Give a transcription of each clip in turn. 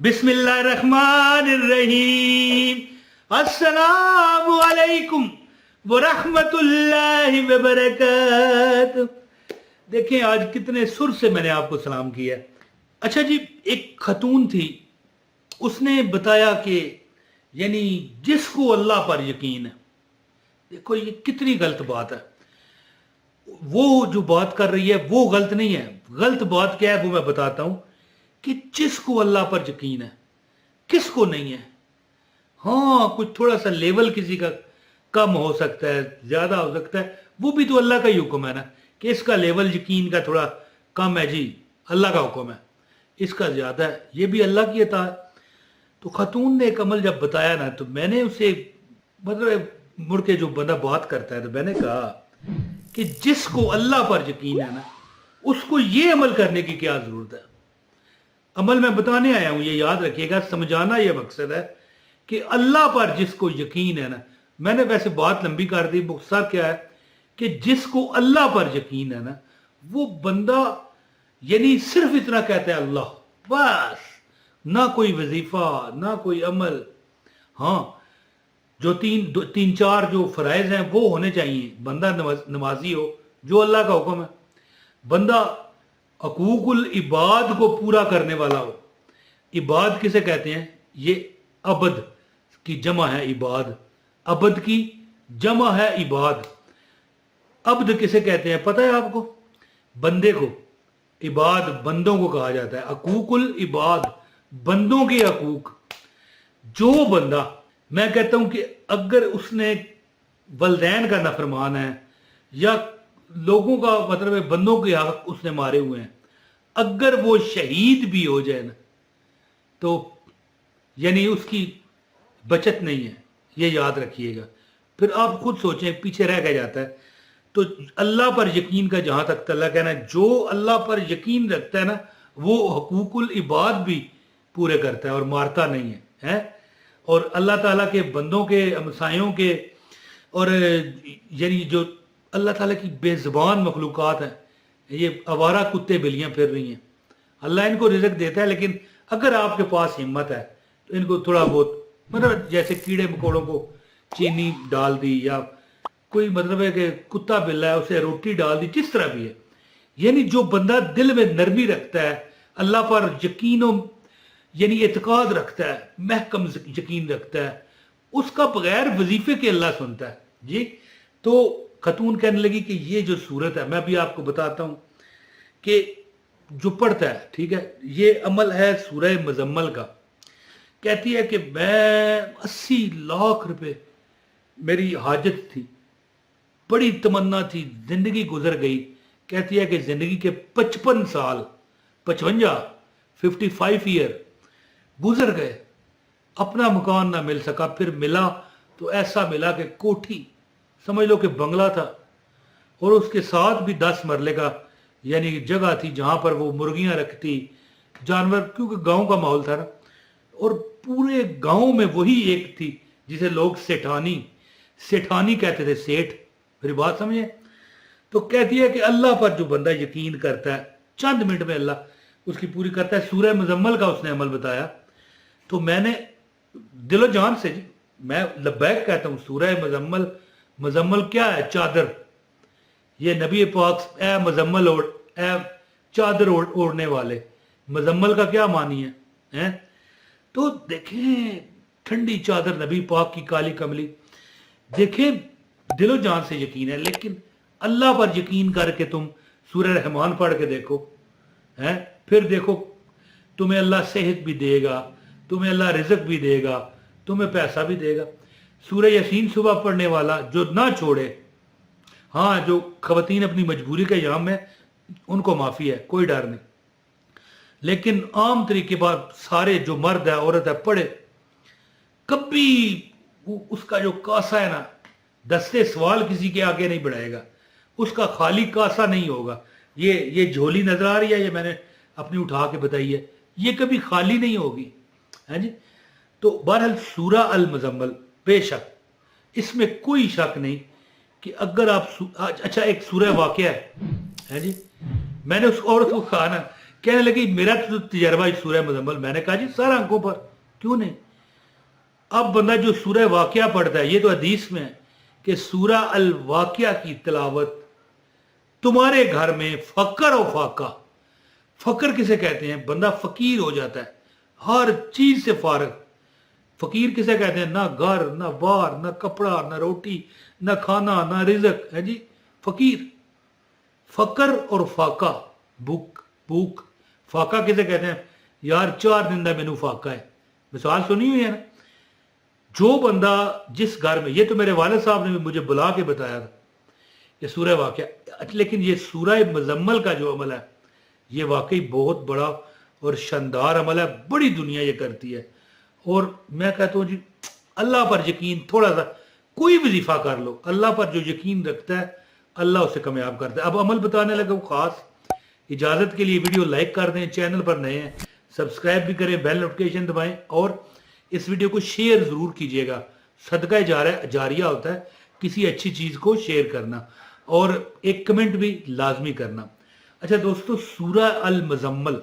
बिस्मिल्लाहिर्रहमानिर्रहीम। अस्सलामु अलैकुम वरहमतुल्लाहि वबरकातुहू। देखें आज कितने सुर से मैंने आपको सलाम किया। अच्छा जी, एक खतून थी, उसने बताया कि यानी जिसको अल्लाह पर यकीन है, देखो ये कितनी गलत बात है। वो जो बात कर रही है वो गलत नहीं है। गलत बात क्या है वो मैं बताता हूं कि जिसको अल्लाह पर यकीन है, किसको नहीं है। हाँ, कुछ थोड़ा सा लेवल किसी का कम हो सकता है, ज्यादा हो सकता है, वो भी तो अल्लाह का ही हुक्म है ना कि इसका लेवल यकीन का थोड़ा कम है जी, अल्लाह का हुक्म है। इसका ज्यादा है, ये भी अल्लाह की अता है। तो खतून ने एक अमल जब बताया ना, तो मैंने उसे मतलब मुड़ के जो बंदा बात करता है, तो मैंने कहा कि जिसको अल्लाह पर यकीन है ना, उसको ये अमल करने की क्या जरूरत है। अमल मैं बताने आया हूं, ये याद रखिएगा, समझाना ये मकसद है कि अल्लाह पर जिसको यकीन है ना, मैंने वैसे बात लंबी कर दी, मकसद क्या है कि जिसको अल्लाह पर यकीन है ना, वो बंदा यानी सिर्फ इतना कहता है अल्लाह, बस, ना कोई वजीफा ना कोई अमल। हाँ, जो तीन चार जो फराइज हैं वो होने चाहिए। बंदा नमाजी हो, जो अल्लाह का हुक्म है। बंदा हकूकुल इबाद को पूरा करने वाला हो। इबाद किसे कहते हैं? ये अबद की जमा है इबाद, अबद की जमा है इबाद। अब्द किसे कहते हैं पता है आपको? बंदे को। इबाद बंदों को कहा जाता है। हकूकुल इबाद, बंदों के हकूक। जो बंदा, मैं कहता हूं कि अगर उसने वलदैन का नफरमान है या लोगों का मतलब है बंदों के हक उसने मारे हुए हैं, अगर वो शहीद भी हो जाए ना, तो यानी उसकी बचत नहीं है, ये याद रखिएगा। फिर आप खुद सोचें, पीछे रह गया जाता है। तो अल्लाह पर यकीन का जहां तक तल्लक है ना, जो अल्लाह पर यकीन रखता है ना, वो हकूकुल इबाद भी पूरे करता है और मारता नहीं है, और अल्लाह ताला के बंदों के हमसायों के, और यानी जो अल्लाह ताला की बेजुबान मखलूक़ात हैं, ये आवारा कुत्ते बिल्लियां फिर रही हैं, अल्लाह इनको रिज़्क़ देता है, लेकिन अगर आपके पास हिम्मत है तो इनको थोड़ा बहुत, मतलब जैसे कीड़े मकोड़ों को चीनी डाल दी, या कोई मतलब है कि कुत्ता बिल्ला है उसे रोटी डाल दी, जिस तरह भी है। यानी जो बंदा दिल में नरमी रखता है, अल्लाह पर यकीन यानी एतकाद रखता है, महकम यकीन रखता है, उसका बगैर वजीफे के अल्लाह सुनता है जी। तो खतून कहने लगी कि ये जो सूरत है, मैं भी आपको बताता हूं कि जो पढ़ता है, ठीक है, ये अमल है सूरह मुजम्मल का। कहती है कि मैं 80 लाख रुपए मेरी हाजत थी, बड़ी तमन्ना थी, जिंदगी गुजर गई। कहती है कि जिंदगी के 55 साल, 55 ईयर गुजर गए, अपना मकान ना मिल सका। फिर मिला तो ऐसा मिला कि कोठी, समझ लो कि बंगला था, और उसके साथ भी 10 मरले का यानी जगह थी जहां पर वो मुर्गियां रखती, जानवर, क्योंकि गांव का माहौल था ना। और पूरे गांव में वही एक थी जिसे लोग सेठानी कहते थे, सेठ। फिर बात समझे? तो कहती है कि अल्लाह पर जो बंदा यकीन करता है, चंद मिनट में अल्लाह उसकी पूरी करता है। सूरह मुजम्मल का उसने अमल बताया, तो मैंने दिलो जान से जी, मैं लब्बैक कहता हूं। सूरह मुजम्मल, मुजम्मल क्या है? चादर। ये नबी पाक, ए मुजम्मल ओढ़, ए चादर ओढ़ने वाले, मुजम्मल का क्या मानी है? तो देखें, ठंडी चादर नबी पाक की काली कमली, देखें दिलो जान से यकीन है। लेकिन अल्लाह पर यकीन करके तुम सूरह रहमान पढ़ के देखो, फिर देखो तुम्हें अल्लाह सेहत भी देगा, तुम्हें अल्लाह रिज़्क़ भी देगा, तुम्हें पैसा भी देगा। सूरह यासीन सुबह पढ़ने वाला जो ना छोड़े, हाँ, जो खवातीन अपनी मजबूरी के याम में, उनको माफ़ी है, कोई डर नहीं। लेकिन आम तरीके पर सारे जो मर्द है औरत है पढ़े, कभी उसका जो कासा है ना, दस्ते सवाल किसी के आगे नहीं बढ़ाएगा, उसका खाली कासा नहीं होगा। ये झोली नजर आ रही है, ये मैंने अपनी उठा के बताई है, ये कभी खाली नहीं होगी, है जी। तो बहरहाल सूरह अल मुजम्मल, बेशक इसमें कोई शक नहीं कि अगर आप अच्छा, एक सूरह वाक़या है जी, मैंने उस औरत को कहा ना कहने लगी मेरा तो तजर्बा सूरह मुजम्मल। मैंने कहा जी सारा आंखों पर, क्यों नहीं। अब बंदा जो सूरह वाक़िया पढ़ता है, ये तो हदीस में है कि सूरह अल वाक़िया की तिलावत तुम्हारे घर में फकर और फाका, फकर किसे कहते हैं, बंदा फकीर हो जाता है, हर चीज से फारग। फकीर किसे कहते हैं, ना घर ना बार ना कपड़ा ना रोटी ना खाना ना रिजक, है जी फकीर। फकर और फाका, भूख भूख। फाका किसे कहते हैं, यार 4 दिन का मैनू फाका है, मिसाल सुनी हुई है ना। जो बंदा जिस घर में, ये तो मेरे वालिद साहब ने भी मुझे बुला के बताया था ये सूरह वाक़िया, लेकिन ये सूरह मुजम्मल का जो अमल है ये वाकई बहुत बड़ा और शानदार अमल है, बड़ी दुनिया ये करती है। और मैं कहता हूँ जी अल्लाह पर यकीन, थोड़ा सा कोई वजीफा कर लो, अल्लाह पर जो यकीन रखता है अल्लाह उसे कामयाब करता है। अब अमल बताने लगा खास, इजाज़त के लिए वीडियो लाइक कर दें, चैनल पर नए हैं सब्सक्राइब भी करें, बेल नोटिफिकेशन दबाएं और इस वीडियो को शेयर ज़रूर कीजिएगा। सदका जारिया होता है किसी अच्छी चीज़ को शेयर करना, और एक कमेंट भी लाजमी करना। अच्छा दोस्तों, सूरह अल मुजम्मल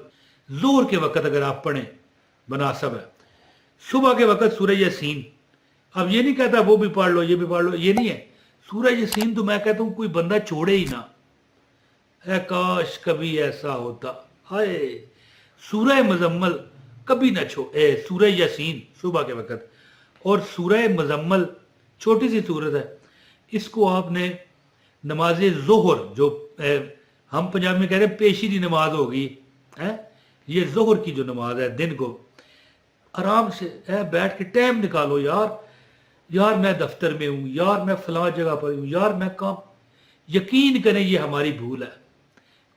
ज़ोहर के वक़्त अगर आप पढ़ें मुनासब है, सुबह के वक़्त सूरह यासीन। अब ये नहीं कहता वो भी पढ़ लो ये भी पढ़ लो, ये नहीं है। सूरह यासीन तो मैं कहता हूँ कोई बंदा छोड़े ही ना, है काश कभी ऐसा होता। हाय, सूरह मुजम्मल कभी ना सूरह यासीन सुबह के वक़्त, और सूरह मुजम्मल छोटी सी सूरत है, इसको आपने नमाज ज़ोहर, जो हम पंजाबी में कह रहे हैं पेशी की नमाज होगी है, ये ज़ोहर की जो नमाज है दिन को आराम से बैठ के टाइम निकालो। यार मैं दफ्तर में हूँ, यार मैं फलां जगह पर हूँ, यार मैं काम, यकीन करें ये हमारी भूल है,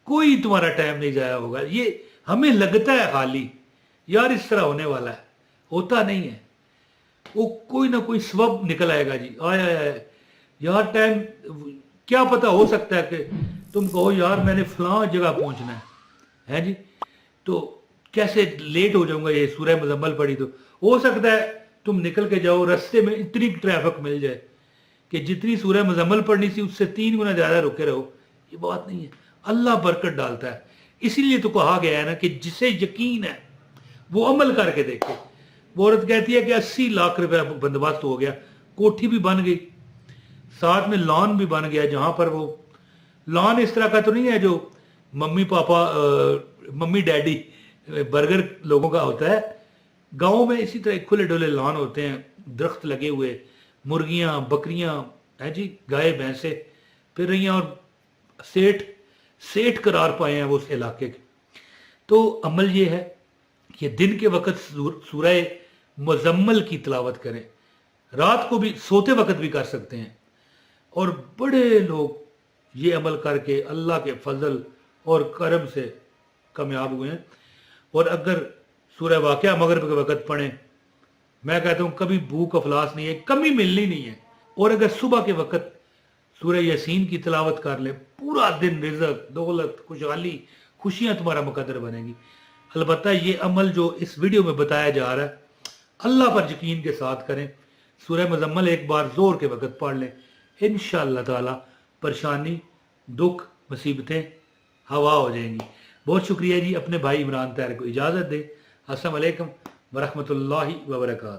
कोई तुम्हारा टाइम नहीं जाया होगा। ये हमें लगता है खाली यार इस तरह होने वाला है, होता नहीं है, वो कोई ना कोई सबब निकल आएगा जी। आया यार टाइम, क्या पता हो सकता है कि तुम कहो यार मैंने फलां जगह पहुंचना है जी, तो कैसे लेट हो जाऊंगा, ये सूरह मुजम्मल पढ़ी तो हो सकता है तुम निकल के जाओ, रास्ते में इतनी ट्रैफिक मिल जाए कि जितनी सूरह मुजम्मल पढ़नी थी उससे 3 गुना ज़्यादा रुके रहो। ये बात नहीं है, अल्लाह बरकत डालता है। इसीलिए तो कहा गया है ना कि जिसे यकीन है वो अमल करके देखे। वो औरत कहती है कि 80 लाख रुपया बंदोबस्त हो गया, कोठी भी बन गई, साथ में लॉन भी बन गया, जहां पर वो लॉन इस तरह का तो नहीं है जो mummy papa mummy daddy burger लोगों का होता है। गाँव में इसी तरह खुले डुले लॉन होते हैं, दरख्त लगे हुए, मुर्गियां बकरियां हैं जी, गाय भैंसे फिर रही हैं, और सेठ करार पाए हैं वो उस इलाके के। तो अमल ये है कि दिन के वक़्त सूरह मुजम्मल की तिलावत करें, रात को भी सोते वक़्त भी कर सकते हैं, और बड़े लोग ये अमल करके अल्लाह के फजल और करम से कामयाब हुए हैं। और अगर सूरह वाक़िया मगरिब के वक़्त पढ़ें, मैं कहता हूँ कभी भूख अफलास नहीं है, कमी मिलनी नहीं है। और अगर सुबह के वक़्त सूरह यासीन की तिलावत कर ले, पूरा दिन रिज़्क़ दौलत खुशहाली खुशियाँ तुम्हारा मुकद्दर बनेगी। अलबत्ता ये अमल जो इस वीडियो में बताया जा रहा है अल्लाह पर यकीन के साथ करें। सूरह मुजम्मल एक बार ज़ोर के वक़्त पढ़ लें, इंशाअल्लाह ताला परेशानी दुख मुसीबतें हवा हो जाएंगी। बहुत शुक्रिया जी। अपने भाई इमरान तैयार को इजाज़त दें। अस्सलाम वालेकुम व रहमतुल्लाहि व बरकातहू।